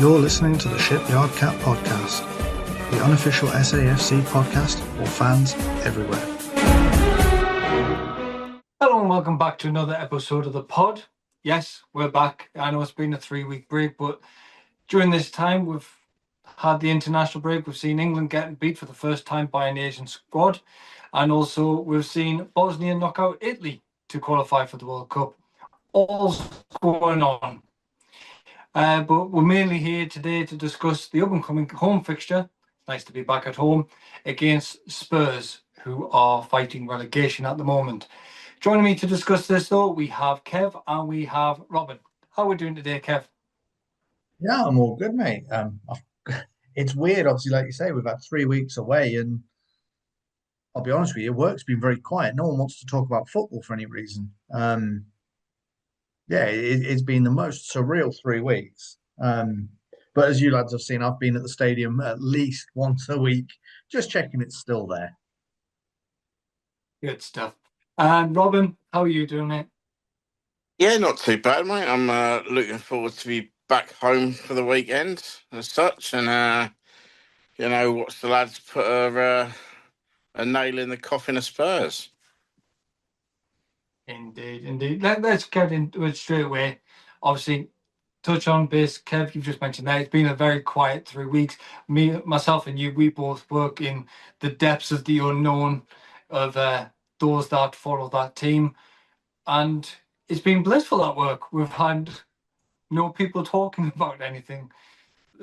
You're listening to the Shipyard Cat Podcast, the unofficial SAFC podcast for fans everywhere. Hello and welcome back to another episode of the pod. Yes, we're back. I know it's been a 3-week break, but during this time we've had the international break. We've seen England getting beat for the first time by an Asian squad, and also we've seen Bosnia knock out Italy to qualify for the World Cup. All's going on. But we're mainly here today to discuss the up-and-coming home fixture. Nice to be back at home against Spurs, who are fighting relegation at the moment. Joining me to discuss this, though, we have Kev and we have Robin. How are we doing today, Kev? Yeah, I'm all good, mate. It's weird, obviously, like you say, we've had 3 weeks away, and I'll be honest with you, work's been very quiet. No one wants to talk about football for any reason. It's been the most surreal 3 weeks. But as you lads have seen, I've been at the stadium at least once a week, just checking it's still there. Good stuff. And Robin, how are you doing, mate? Yeah, not too bad, mate. I'm looking forward to be back home for the weekend as such, and watch the lads put a nail in the coffin of Spurs. Indeed. Let's get into it straight away. Obviously, touch on base, Kev, you've just mentioned that it's been a very quiet 3 weeks. Myself and you, we both work in the depths of the unknown of those that follow that team, and it's been blissful at work. We've had no people talking about anything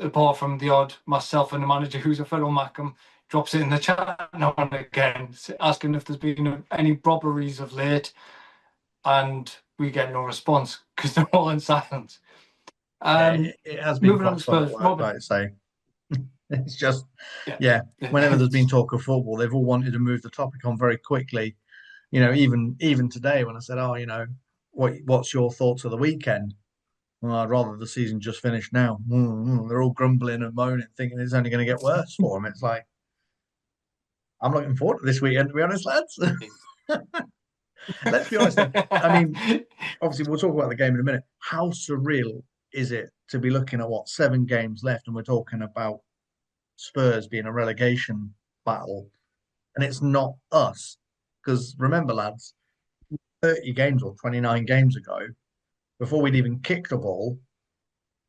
apart from the odd myself and the manager, who's a fellow Mackham, drops it in the chat now and again, asking if there's been any robberies of late, and we get no response because they're all in silence. It has been moving on to Spurs, Robin. Like I say. It's just, whenever there's been talk of football, they've all wanted to move the topic on very quickly. Even today when I said, what's your thoughts of the weekend? Well, I'd rather the season just finished now. They're all grumbling and moaning, thinking it's only going to get worse for them. It's like, I'm looking forward to this weekend, to be honest, lads. Let's be honest. I mean, obviously, we'll talk about the game in a minute. How surreal is it to be looking at 7 games left, and we're talking about Spurs being a relegation battle, and it's not us? Because remember, lads, 30 games or 29 games ago, before we'd even kicked a ball,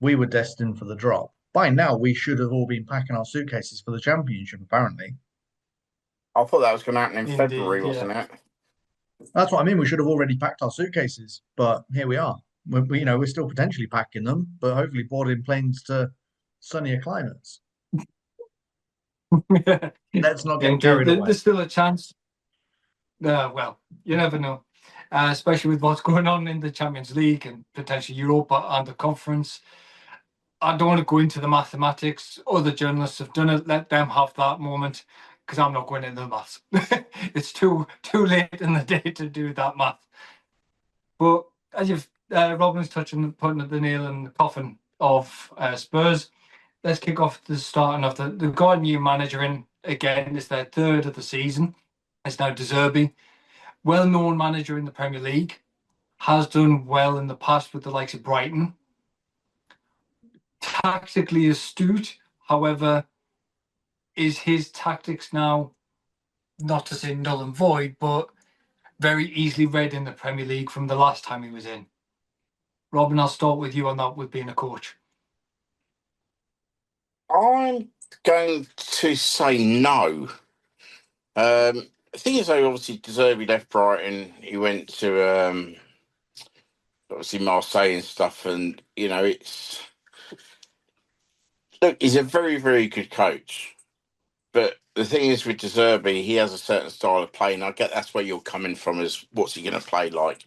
we were destined for the drop. By now, we should have all been packing our suitcases for the championship, apparently. I thought that was going to happen in February, wasn't it? That's what I mean. We should have already packed our suitcases, but here we are. We're still potentially packing them, but hopefully boarding planes to sunnier climates. Let's not get carried away. There's still a chance. Well, you never know, especially with what's going on in the Champions League and potentially Europa and the conference. I don't want to go into the mathematics. Other journalists have done it. Let them have that moment, because I'm not going into the maths. It's too late in the day to do that math. But as you've Robin's putting the nail in the coffin of Spurs, let's kick off the starting of the got a new manager in again. It's their third of the season. It's now De Zerbi, well-known manager in the Premier League, has done well in the past with the likes of Brighton. Tactically astute, however, is his tactics now, not to say null and void, but very easily read in the Premier League from the last time he was in? Robin, I'll start with you on that, with being a coach. I'm going to say no. The thing is, though, obviously, De Zerbi left Brighton. He went to obviously Marseille and stuff, and he's a very, very good coach. But the thing is with De Zerbi, he has a certain style of play, and I get that's where you're coming from, is what's he going to play like.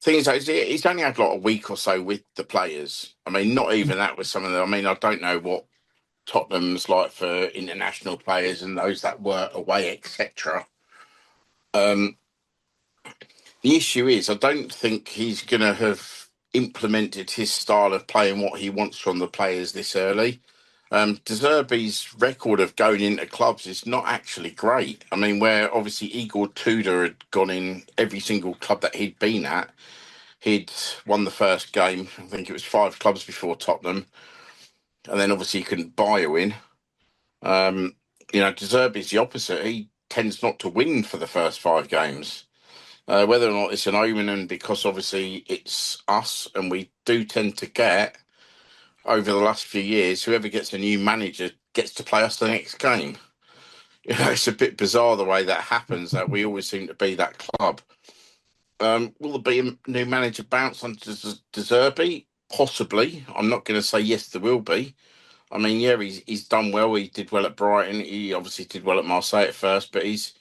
Thing is, he's only had like a week or so with the players. I mean, not even that with some of them. I mean, I don't know what Tottenham's like for international players and those that were away, etc. The issue is, I don't think he's going to have implemented his style of play and what he wants from the players this early. De Zerbi's record of going into clubs is not actually great. I mean, where obviously Igor Tudor had gone in every single club that he'd been at, he'd won the first game. I think it was 5 clubs before Tottenham, and then obviously he couldn't buy a win. De Zerbi's the opposite. He tends not to win for the first 5 games. Whether or not it's an omen, and because obviously it's us, and we do tend to get, over the last few years, whoever gets a new manager gets to play us the next game. It's a bit bizarre the way that happens, that we always seem to be that club. Will there be a new manager bounce on De Zerbi? Possibly. I'm not going to say yes, there will be. I mean, yeah, he's done well. He did well at Brighton. He obviously did well at Marseille at first, but he's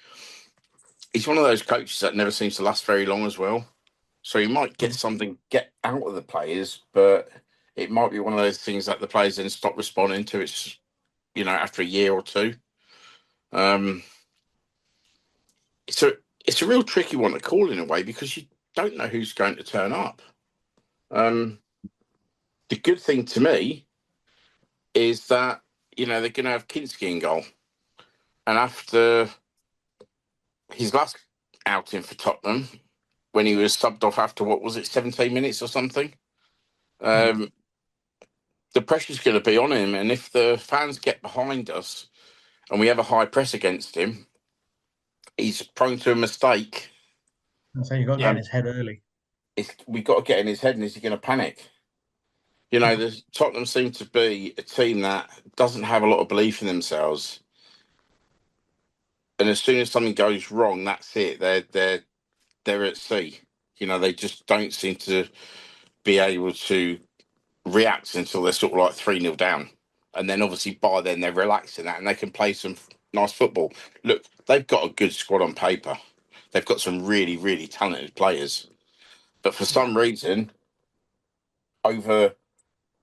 one of those coaches that never seems to last very long as well. So he might get out of the players, but it might be one of those things that the players then stop responding to. It's, after a year or two. It's a real tricky one to call in a way, because you don't know who's going to turn up. The good thing to me is that, they're going to have Kinski in goal. And after his last outing for Tottenham, when he was subbed off after, 17 minutes or something, the pressure's going to be on him. And if the fans get behind us and we have a high press against him, he's prone to a mistake. So you've got to get in his head early. We've got to get in his head, and is he going to panic? The Tottenham seem to be a team that doesn't have a lot of belief in themselves. And as soon as something goes wrong, that's it. They're at sea. They just don't seem to be able to react until they're sort of like 3-0 down. And then obviously by then they're relaxing that, and they can play some nice football. Look, they've got a good squad on paper. They've got some really, really talented players. But for some reason, over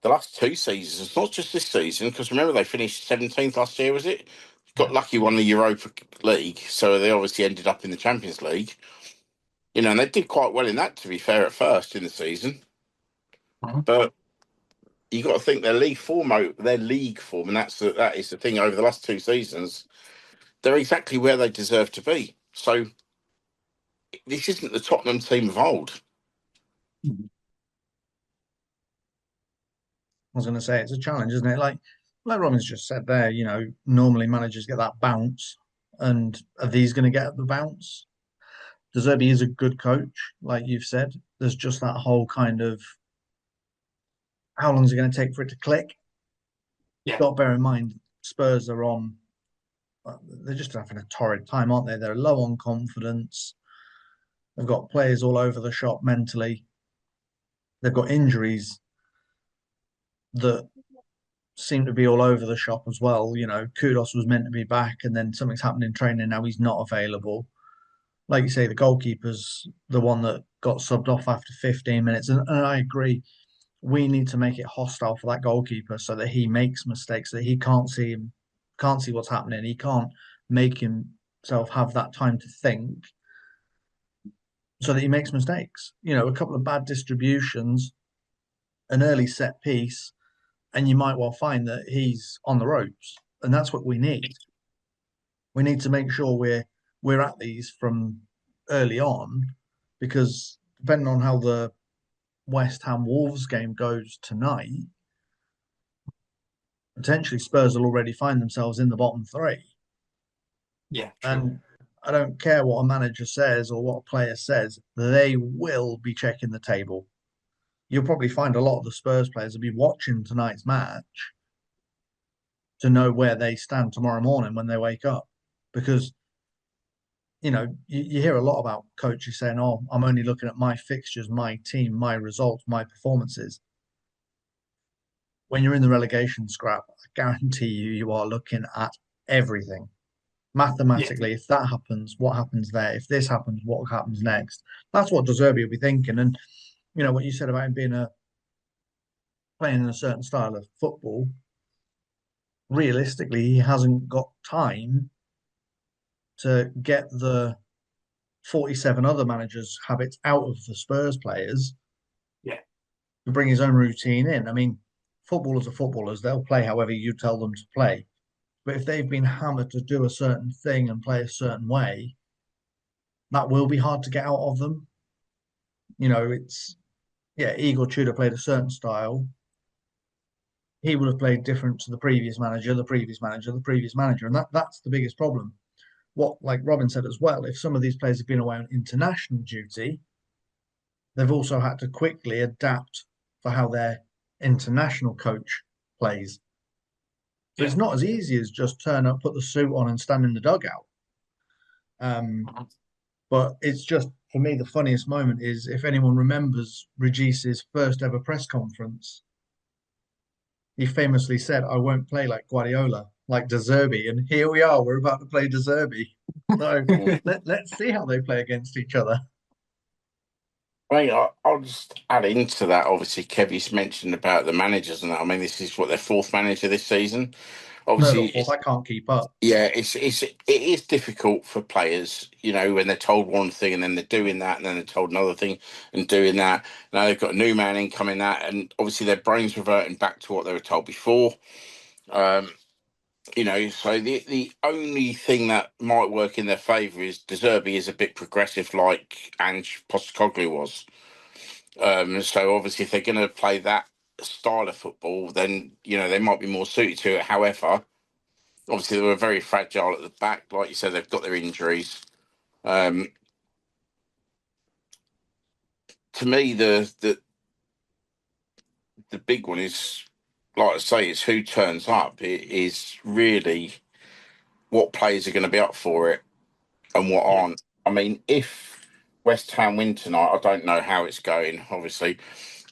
the last 2 seasons, it's not just this season, because remember they finished 17th last year, was it? Got lucky, won the Europa League, so they obviously ended up in the Champions League. And they did quite well in that, to be fair, at first in the season. But you got to think their league form, and that is the thing. Over the last 2 seasons, they're exactly where they deserve to be. So this isn't the Tottenham team of old. I was going to say, it's a challenge, isn't it? Like Robin's just said there, normally managers get that bounce, and are these going to get the bounce? De Zerbi is a good coach, like you've said. There's just that whole kind of, how long is it going to take for it to click? Yeah. You've got to bear in mind, Spurs are on, they're just having a torrid time, aren't they? They're low on confidence. They've got players all over the shop mentally. They've got injuries that seem to be all over the shop as well. Kudos was meant to be back, and then something's happened in training. Now he's not available. Like you say, the goalkeeper's the one that got subbed off after 15 minutes. And I agree. We need to make it hostile for that goalkeeper so that he makes mistakes, that he can't see what's happening. He can't make himself have that time to think, so that he makes mistakes. A couple of bad distributions, an early set piece, and you might well find that he's on the ropes. And that's what we need. We need to make sure we're at these from early on, because depending on how the West Ham Wolves game goes tonight, potentially Spurs will already find themselves in the bottom 3. Yeah, true. And I don't care what a manager says or what a player says, they will be checking the table. You'll probably find a lot of the Spurs players will be watching tonight's match to know where they stand tomorrow morning when they wake up. Because, you hear a lot about coaches saying, oh, I'm only looking at my fixtures, my team, my results, my performances. When you're in the relegation scrap, I guarantee you are looking at everything. Mathematically, If that happens, what happens there? If this happens, what happens next? That's what De Zerbi will be thinking. And, what you said about him being playing in a certain style of football, realistically, he hasn't got time to get the 47 other managers' habits out of the Spurs players. Yeah. To bring his own routine in. I mean, footballers are footballers. They'll play however you tell them to play. But if they've been hammered to do a certain thing and play a certain way, that will be hard to get out of them. Igor Tudor played a certain style, he would have played different to the previous manager, the previous manager, the previous manager, and that's the biggest problem. What, like Robin said as well, if some of these players have been away on international duty, they've also had to quickly adapt for how their international coach plays. So it's not as easy as just turn up, put the suit on, and stand in the dugout. But it's just, for me, the funniest moment is if anyone remembers Regis's first ever press conference, he famously said, "I won't play like Guardiola, like De Zerbi." And here we are, we're about to play De Zerbi. So let's see how they play against each other. I mean, I'll just add into that. Obviously, Kevy's mentioned about the managers and that. I mean, this is what their fourth manager this season. Obviously, Third or fourth, I can't keep up. Yeah, it is difficult for players, when they're told one thing and then they're doing that, and then they're told another thing and doing that. Now they've got a new man in coming that, and obviously their brains reverting back to what they were told before. So the only thing that might work in their favour is De Zerbi is a bit progressive, like Ange Postecoglou was. So obviously, if they're going to play that style of football, then they might be more suited to it. However, obviously they were very fragile at the back, like you said. They've got their injuries. To me, the big one is, like I say, it's who turns up. It is really what players are going to be up for it and what aren't. I mean, if West Ham win tonight, I don't know how it's going, obviously,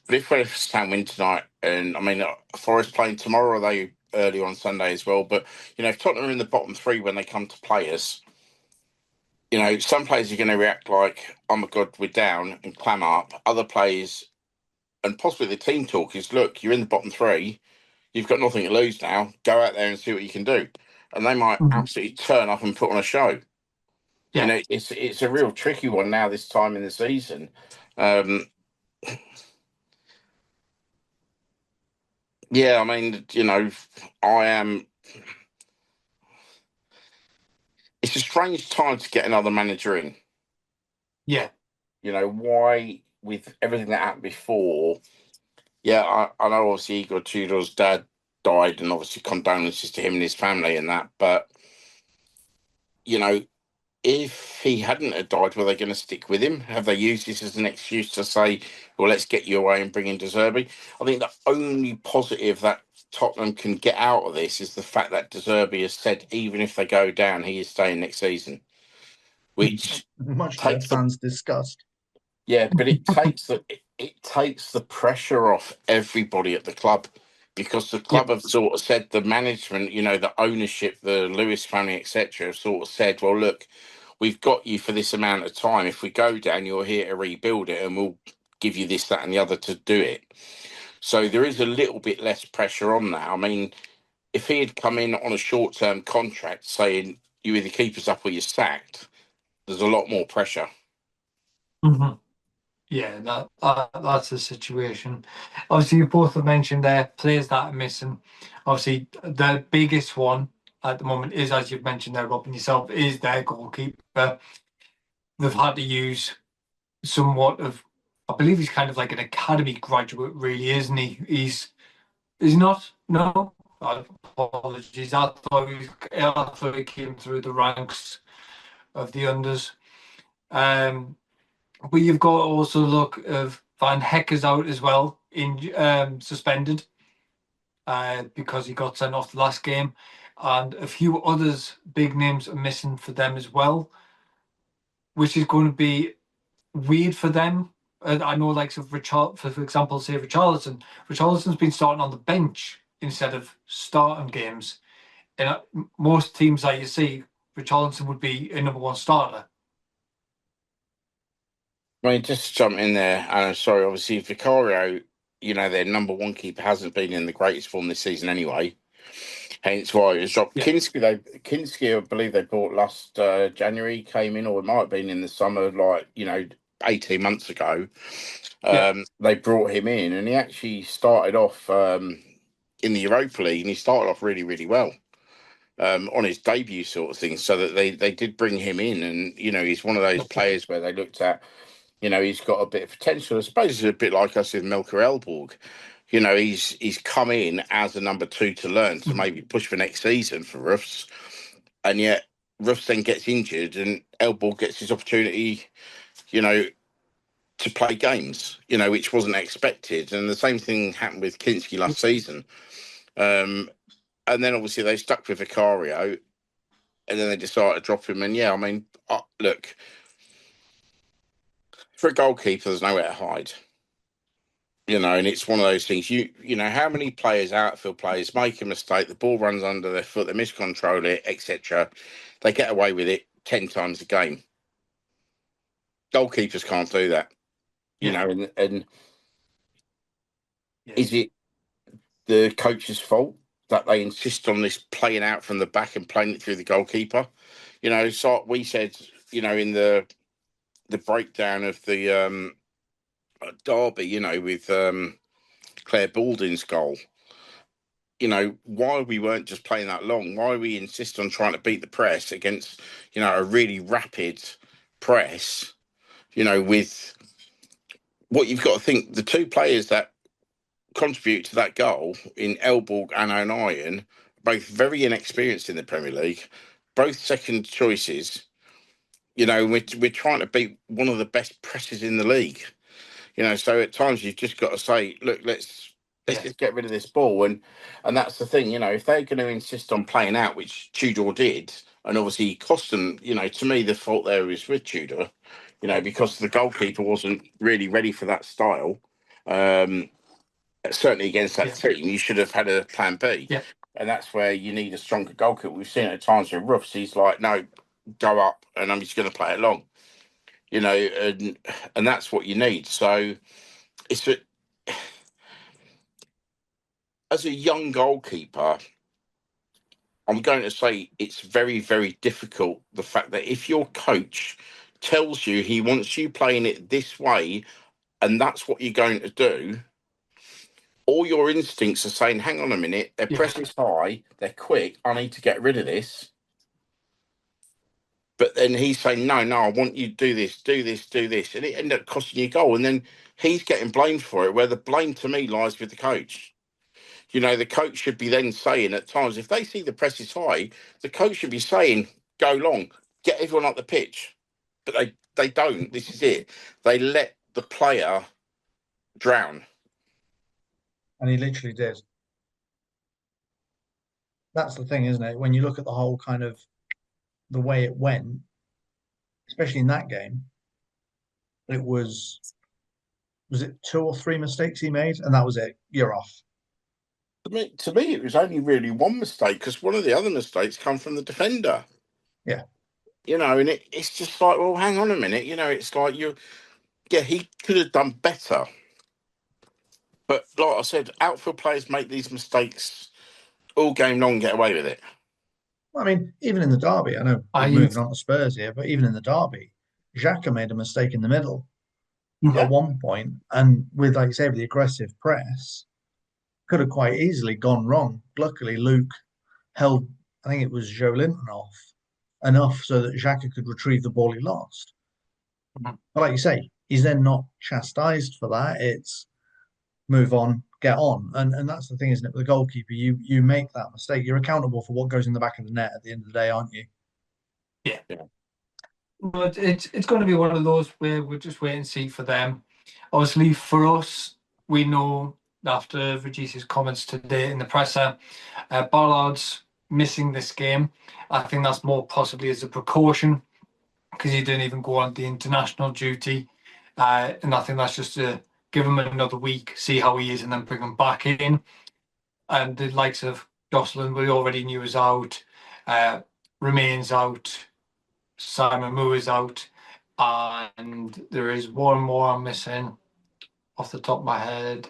but if West Ham win tonight, and I mean, Forest playing tomorrow, are they early on Sunday as well? But if Tottenham are in the bottom three when they come to play us, some players are going to react like, "Oh my God, we're down," and clam up. Other players, and possibly the team talk, is, "Look, you're in the bottom three. You've got nothing to lose now. Go out there and see what you can do." And they might absolutely turn up and put on a show. Yeah. It's a real tricky one now this time in the season. I mean, I am. It's a strange time to get another manager in. Yeah. Why, with everything that happened before? Yeah, I know obviously Igor Tudor's dad died, and obviously condolences to him and his family and that. But, if he hadn't have died, were they going to stick with him? Have they used this as an excuse to say, well, let's get you away and bring in De Zerbi? I think the only positive that Tottenham can get out of this is the fact that De Zerbi has said, even if they go down, he is staying next season. Which much to their fans' disgust. Yeah, but it takes the pressure off everybody at the club, because the club have sort of said, the management, the ownership, the Lewis family, etc., have sort of said, well, look, we've got you for this amount of time. If we go down, you're here to rebuild it, and we'll give you this, that, and the other to do it. So there is a little bit less pressure on that. I mean, if he had come in on a short-term contract saying you either keep us up or you're sacked, there's a lot more pressure. Mm-hmm. Yeah, that's the situation. Obviously, you both have mentioned there players that are missing. Obviously, the biggest one at the moment is, as you've mentioned there, Robin, yourself, is their goalkeeper. They've had to use somewhat of, I believe he's kind of like an academy graduate, really, isn't he? He's not? No? Apologies. I thought he came through the ranks of the unders. But you've got to also look of Van Hecker's out as well, in suspended, because he got sent off the last game, and a few others big names are missing for them as well, which is going to be weird for them. I know, like, so for example, say Richarlison. Richarlison's been starting on the bench instead of starting games. And most teams that you see, Richarlison would be a number one starter. I mean, just to jump in there, and I'm sorry, obviously, Vicario, their number one keeper, hasn't been in the greatest form this season anyway. Hence why it was dropped. Yeah. Kinski, I believe they bought last January, came in, or it might have been in the summer, 18 months ago. They brought him in, and he actually started off in the Europa League, and he started off really, really well on his debut sort of thing. So that they did bring him in, and he's one of those players where they looked at, You know, he's got a bit of potential. I suppose it's a bit like us with Melker Elborg. You know, he's come in as a number 2 to learn to maybe push for next season for Ruffs, and yet Ruffs then gets injured and Elborg gets his opportunity, you know, to play games, you know, which wasn't expected. And the same thing happened with Kinski last season. And then obviously they stuck with Vicario, and then they decided to drop him. And yeah, I mean, look, for a goalkeeper, there's nowhere to hide. You know, and it's one of those things. You know, how many players, outfield players, make a mistake, the ball runs under their foot, they miscontrol it, etc. They get away with it 10 times a game. Goalkeepers can't do that. You know, and is it the coach's fault that they insist on this playing out from the back and playing it through the goalkeeper? You know, so we said, you know, in the breakdown of the derby, you know, with Claire Balding's goal, you know, why we weren't just playing that long? Why we insist on trying to beat the press against, you know, a really rapid press, you know, with what you've got to think, the 2 players that contribute to that goal in Elborg and O'Nien, both very inexperienced in the Premier League, both second choices. You know, we're trying to beat one of the best presses in the league. You know, so at times you've just got to say, look, let's just get rid of this ball. And that's the thing, you know, if they're going to insist on playing out, which Tudor did, and obviously cost them, you know, to me, the fault there is with Tudor, you know, because the goalkeeper wasn't really ready for that style. Certainly against that team, you should have had a plan B. Yeah. And that's where you need a stronger goalkeeper. We've seen it at times with Ruffs. He's like, no, go up, and I'm just going to play it long. You know, and that's what you need. So it's as a young goalkeeper, I'm going to say it's very, very difficult. The fact that if your coach tells you he wants you playing it this way, and that's what you're going to do, all your instincts are saying, hang on a minute, their press is high, they're quick, I need to get rid of this. But then he's saying, no, I want you to do this. And it ended up costing you a goal. And then he's getting blamed for it, where the blame to me lies with the coach. You know, the coach should be then saying at times, if they see the press is high, the coach should be saying, go long, get everyone up the pitch. But they don't. This is it. They let the player drown. And he literally did. That's the thing, isn't it? When you look at the whole kind of the way it went, especially in that game, it was it 2 or 3 mistakes he made, and that was it. You're off. To me, it was only really one mistake, because one of the other mistakes come from the defender. Yeah. You know, and it's just like, well, hang on a minute. You know, it's like he could have done better. But like I said, outfield players make these mistakes all game long, get away with it. I mean, even in the derby, I know we're moving on to Spurs here, but even in the derby, Xhaka made a mistake in the middle at one point, and with, like you say, with the aggressive press, could have quite easily gone wrong. Luckily, Luke held, I think it was Joe Linton off enough so that Xhaka could retrieve the ball he lost. But like you say, he's then not chastised for that. It's move on, get on. And that's the thing, isn't it? With the goalkeeper, you make that mistake. You're accountable for what goes in the back of the net at the end of the day, aren't you? Yeah. But it's going to be one of those where we'll just wait and see for them. Obviously, for us, we know after Regis's comments today in the presser, Ballard's missing this game. I think that's more possibly as a precaution, because he didn't even go on the international duty. And I think that's just to give him another week, see how he is, and then bring him back in. And the likes of Jocelyn, we already knew is out, remains out, Simon Moo is out, and there is one more I'm missing off the top of my head.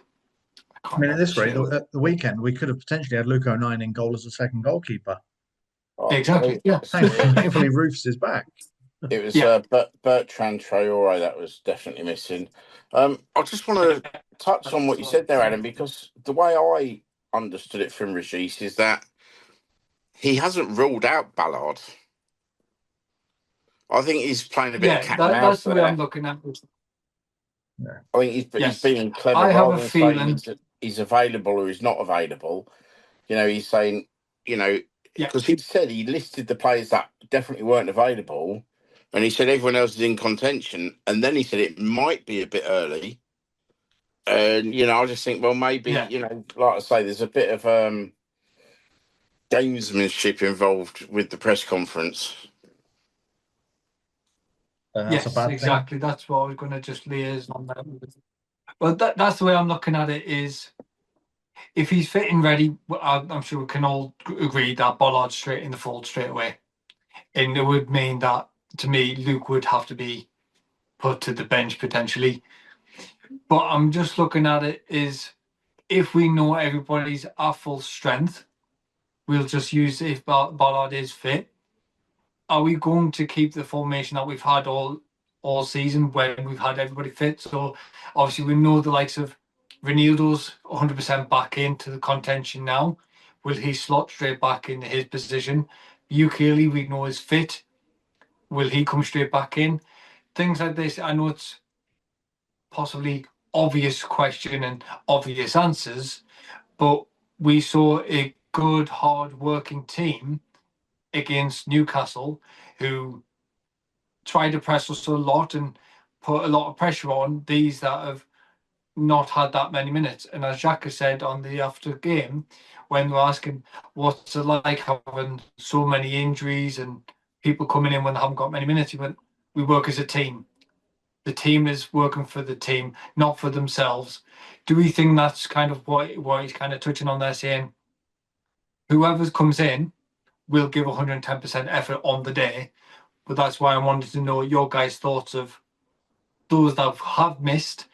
I mean, at this rate, at the weekend, we could have potentially had Luke O'Nien in goal as a second goalkeeper. Exactly, yeah. Thankfully, Roofs is back. It was Bertrand Traore that was definitely missing. I just want to touch on what you said there, Adam, because the way I understood it from Regis is that he hasn't ruled out Ballard. I think he's playing a bit of cat and mouse that's the way I'm looking at it. I think he's Yes. being clever I have rather a than saying feeling. he's available or he's not available. He's saying, Yeah. because he said he listed the players that definitely weren't available, and he said everyone else is in contention, and then he said it might be a bit early. And I just think, well, maybe Yeah. like I say, there's a bit of gamesmanship involved with the press conference. That's a Yes, bad exactly. thing. That's what I was going to just liaise on that. Well, that's the way I'm looking at it. Is if he's fit and ready, I'm sure we can all agree that Bollard's straight in the fold straight away, and it would mean that to me, Luke would have to be put to the bench potentially. But I'm just looking at it is if we know everybody's at full strength, we'll just use if Bollard is fit. Are we going to keep the formation that we've had all season when we've had everybody fit? So obviously we know the likes of Ronaldo's 100% back into the contention now. Will he slot straight back into his position? Ukulele we know is fit. Will he come straight back in? Things like this. I know it's possibly obvious question and obvious answers, but we saw a good, hard-working team against Newcastle who tried to press us a lot and put a lot of pressure on these that have not had that many minutes. And as Jacques said on the after game, when we were asking what's it like having so many injuries and people coming in when they haven't got many minutes, he went, we work as a team. The team is working for the team, not for themselves. Do we think that's kind of what he's kind of touching on there, saying whoever comes in will give 110% effort on the day? But that's why I wanted to know your guys' thoughts of those that have missed.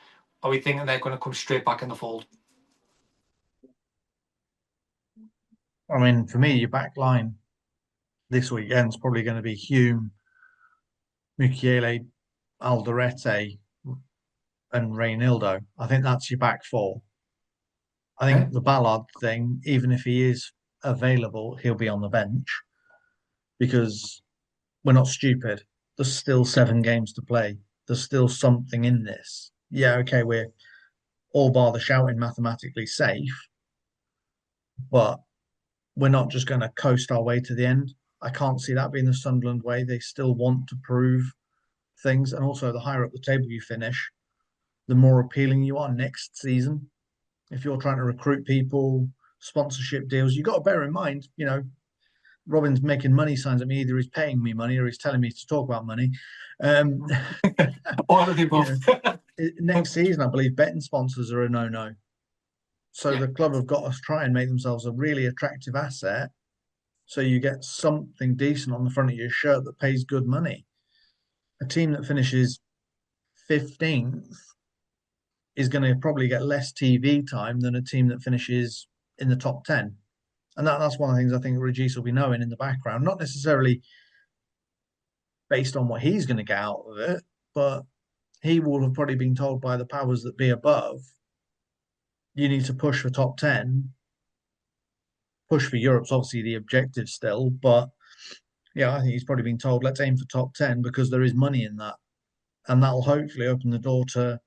Are we thinking they're going to come straight back in the fold? I mean, for me, your back line this weekend's probably going to be Hume, Mukiele, Alderete, and Reynildo. I think that's your back four. I think Okay. the Ballard thing, even if he is available, he'll be on the bench because we're not stupid. There's still 7 games to play. There's still something in this. Yeah, okay, we're all bar the shouting mathematically safe, but we're not just going to coast our way to the end. I can't see that being the Sunderland way. They still want to prove things. And also, the higher up the table you finish, the more appealing you are next season. If you're trying to recruit people, sponsorship deals, you've got to bear in mind, Robin's making money signs at me. Either he's paying me money or he's telling me to talk about money. All of the above. Next season, I believe betting sponsors are a no-no. So Yeah. the club have got to try and make themselves a really attractive asset so you get something decent on the front of your shirt that pays good money. A team that finishes 15th is going to probably get less TV time than a team that finishes in the top 10. And that's one of the things I think Regis will be knowing in the background, not necessarily based on what he's going to get out of it, but he will have probably been told by the powers that be above, you need to push for top 10. Push for Europe's obviously the objective still, but yeah, I think he's probably been told, let's aim for top 10 because there is money in that. And that'll hopefully open the door to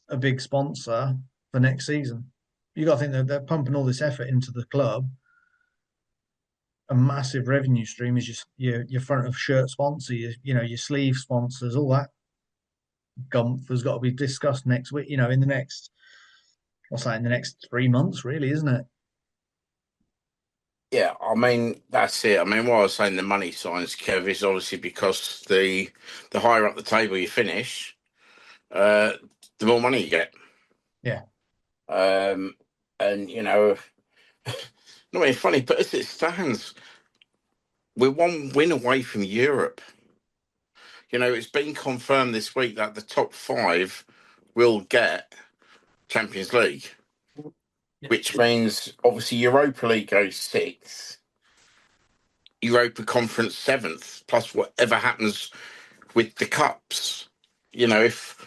a big sponsor for next season. You got to think that they're pumping all this effort into the club. A massive revenue stream is just your front of shirt sponsor, your sleeve sponsors, all that gumph has got to be discussed next week. In the next in the next 3 months, really, isn't it? Yeah, I mean that's it. I mean, what I was saying, the money signs, Kev, is obviously because the higher up the table you finish, the more money you get. Yeah. And not being funny, but as it stands, we're one win away from Europe. It's been confirmed this week that the top 5 will get Champions League, which means obviously Europa League goes 6th, Europa Conference 7th, plus whatever happens with the cups. If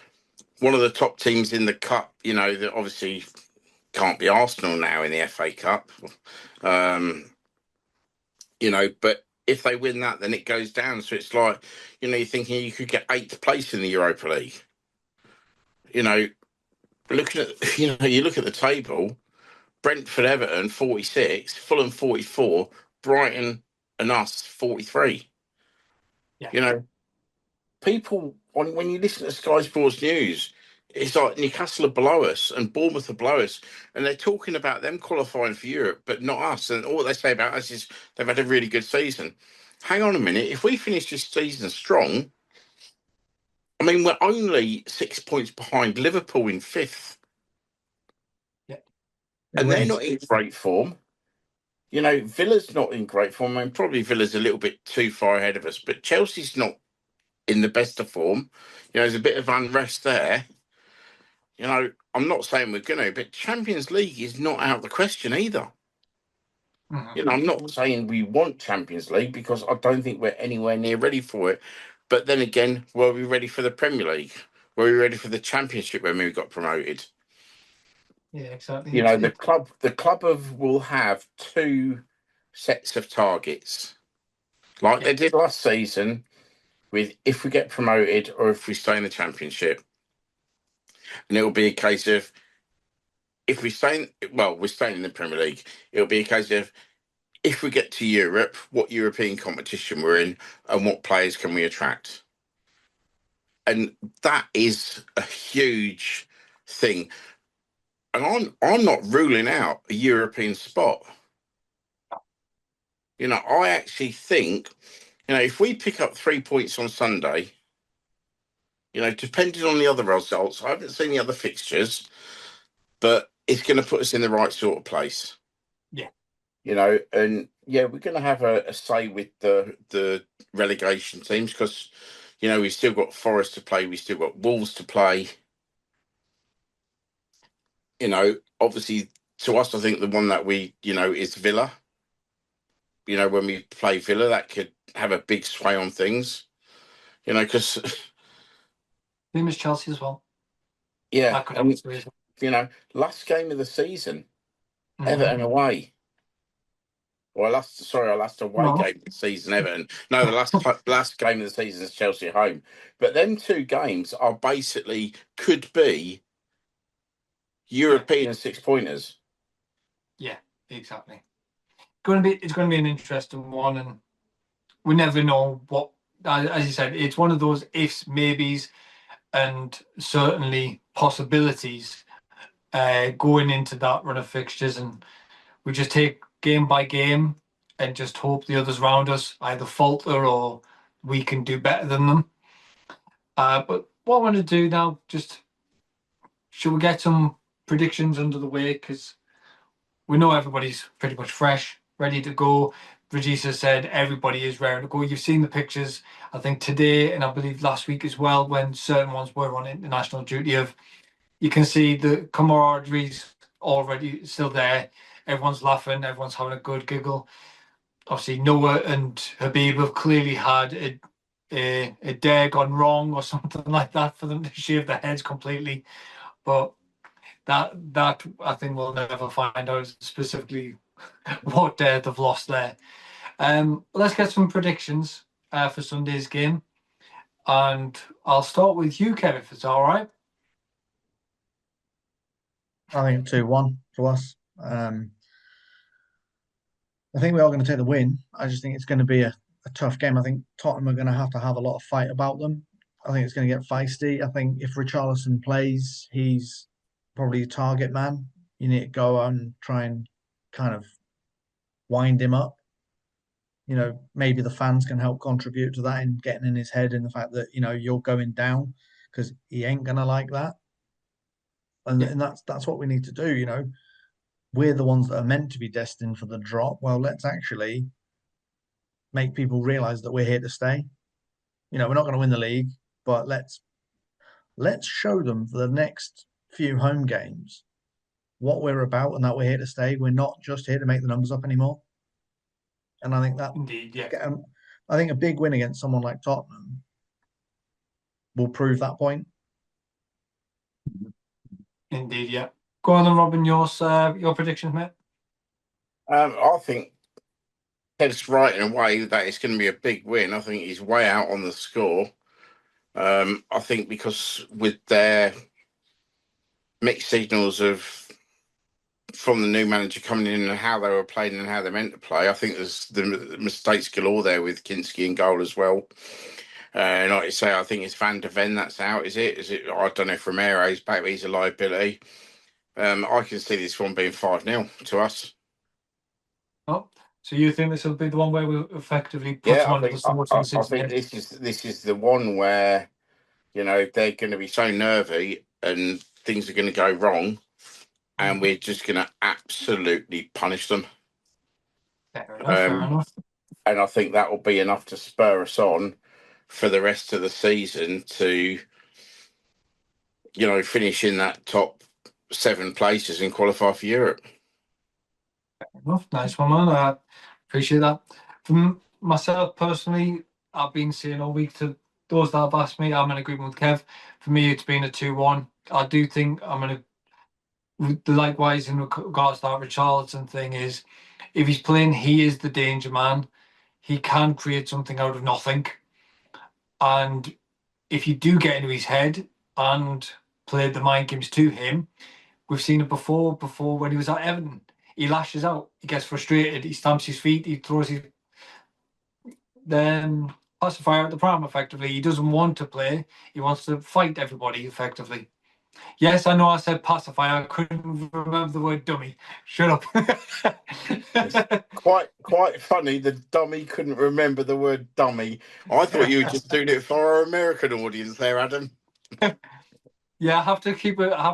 one of the top teams in the cup, that obviously can't be Arsenal now in the FA Cup, but if they win that, then it goes down. So it's like, you're thinking you could get 8th place in the Europa League. You know, looking at you look at the table. Brentford, Everton, 46, Fulham, 44, Brighton and us, 43. Yeah. You know, people, when you listen to Sky Sports News, it's like Newcastle are below us and Bournemouth are below us, and they're talking about them qualifying for Europe, but not us. And all they say about us is they've had a really good season. Hang on a minute. If we finish this season strong, I mean, we're only 6 points behind Liverpool in fifth. Yeah. And they're not in great form. You know, Villa's not in great form. I mean, probably Villa's a little bit too far ahead of us, but Chelsea's not in the best of form. You know, there's a bit of unrest there. You know, I'm not saying we're going to, but Champions League is not out of the question either. Mhm. You know, I'm not saying we want Champions League because I don't think we're anywhere near ready for it. But then again, were we ready for the Premier League? Were we ready for the Championship when we got promoted? Yeah, exactly. You know, the club will have two sets of targets, like they did last season, with if we get promoted or if we stay in the Championship. And it'll be a case of if we stay we're staying in the Premier League. It'll be a case of if we get to Europe, what European competition we're in and what players can we attract. And that is a huge thing. And I'm not ruling out a European spot. You know, I actually think, you know, if we pick up 3 points on Sunday, you know, depending on the other results, I haven't seen the other fixtures, but it's going to put us in the right sort of place. Yeah. You know, and yeah, we're going to have a say with the relegation teams because, you know, we've still got Forest to play, we've still got Wolves to play. You know, obviously, to us, I think the one that we, you know, is Villa. You know, when we play Villa, that could have a big sway on things. You know, because Same as Chelsea as well. yeah, That could happen as well. you know, last game of the season, Mhm. Everton away. Well, our last away game of the season, Everton. No, the last game of the season is Chelsea at home. But them two games are basically could be European 6-pointers. Yeah, exactly. It's going to be an interesting one, and we never know what. As you said, it's one of those ifs, maybes, and certainly possibilities going into that run of fixtures, and we just take game by game and just hope the others around us either falter or we can do better than them. But what I want to do now, just should we get some predictions under the way, because we know everybody's pretty much fresh, ready to go. Regisa said everybody is ready to go. You've seen the pictures, I think today and I believe last week as well, when certain ones were on international duty. Of you can see the camaraderie's already still there. Everyone's laughing, everyone's having a good giggle. Obviously, Noah and Habib have clearly had a dare gone wrong or something like that for them to shave their heads completely. But that I think we'll never find out specifically what they've lost there. Let's get some predictions for Sunday's game, and I'll start with you, Kev, if it's all right. I think 2-1 to us. I think we are going to take the win. I just think it's going to be a tough game. I think Tottenham are going to have a lot of fight about them. I think it's going to get feisty. I think if Richarlison plays, he's probably a target man. You need to go and try and kind of wind him up. You know, maybe the fans can help contribute to that in getting in his head and the fact that, you know, you're going down because he ain't going to like that. And that's what we need to do, you know. We're the ones that are meant to be destined for the drop. Well, let's actually make people realize that we're here to stay. You know, we're not going to win the league, but let's show them for the next few home games what we're about and that we're here to stay. We're not just here to make the numbers up anymore. And I think that Indeed, yeah. I think a big win against someone like Tottenham will prove that point. Indeed, yeah. Go on then, Robin, your predictions, mate. I think Ted's right in a way that it's going to be a big win. I think he's way out on the score. I think because with their mixed signals from the new manager coming in and how they were playing and how they're meant to play. I think there's the mistakes galore there with Kinski in goal as well. And like you say, I think it's Van der Ven that's out. Is it? I don't know if Romero's back, but he's a liability. I can see this one being 5-0 to us. Oh, so you think this will be the one where we effectively put them under the sword? I think this is the one where, you know, they're going to be so nervy and things are going to go wrong, and we're just going to absolutely punish them. Fair enough. And I think that will be enough to spur us on for the rest of the season to, you know, finish in that top 7 places and qualify for Europe. Fair enough. Nice one, man. I appreciate that. From myself personally, I've been saying all week to those that have asked me, I'm in agreement with Kev. For me, it's been a 2-1. I do think I'm going to, likewise in regards to that Richarlison thing, is if he's playing, he is the danger man. He can create something out of nothing. And if you do get into his head and play the mind games to him, we've seen it before when he was at Everton. He lashes out, he gets frustrated, he stamps his feet, he throws his pacifier at the pram effectively. He doesn't want to play, he wants to fight everybody effectively. Yes, I know I said pacifier, I couldn't remember the word dummy. Shut up. It's quite funny, the dummy couldn't remember the word dummy. I thought you were just doing it for our American audience there, Adam. Yeah, I have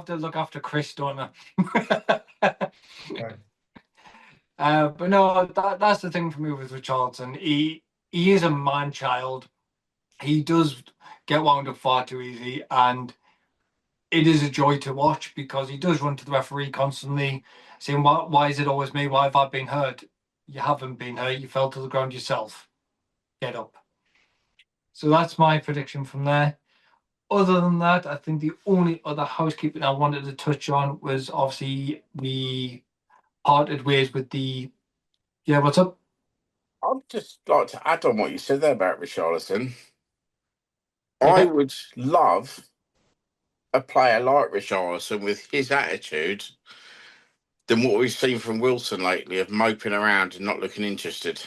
to look after Chris, don't I? Right. But no, that's the thing for me with Richarlison. He is a man child. He does get wound up far too easy, and it is a joy to watch because he does run to the referee constantly, saying, "Why is it always me? Why have I been hurt?" You haven't been hurt. You fell to the ground yourself. Get up. So that's my prediction from there. Other than that, I think the only other housekeeping I wanted to touch on was obviously we parted ways with the. Yeah, what's up? I'd just like to add on what you said there about Richarlison. Okay. I would love a player like Richarlison with his attitude than what we've seen from Wilson lately of moping around and not looking interested.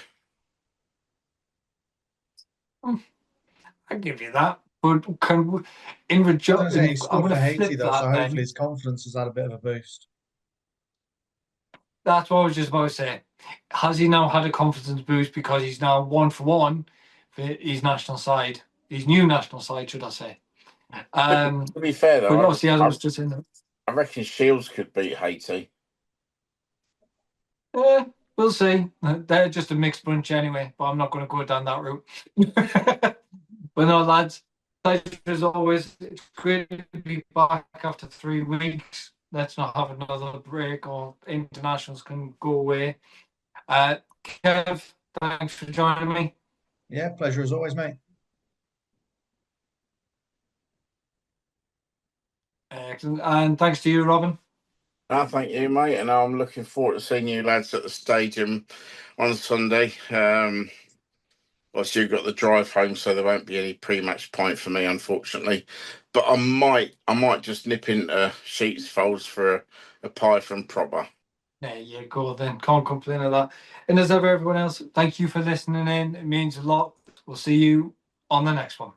I give you that, but in Richarlison, He I'm scored going for to Haiti flip though, that. so Then hopefully his confidence has had a bit of a boost. that's what I was just about to say. Has he now had a confidence boost because he's now 1-for-1 for his national side, his new national side, should I say? To be fair though, But obviously, as I was just saying, I reckon Shields could beat Haiti. we'll see. They're just a mixed bunch anyway, but I'm not going to go down that route. But no, lads, pleasure as always. It's great to be back after 3 weeks. Let's not have another break or internationals can go away. Kev, thanks for joining me. Yeah, pleasure as always, mate. Excellent. And thanks to you, Robin. Thank you, mate. And I'm looking forward to seeing you lads at the stadium on Sunday. Obviously, you've got the drive home, so there won't be any pre-match point for me, unfortunately. But I might just nip into Sheets Folds for a pie from Proper. There you go then. Can't complain of that. And as ever, everyone else, thank you for listening in. It means a lot. We'll see you on the next one.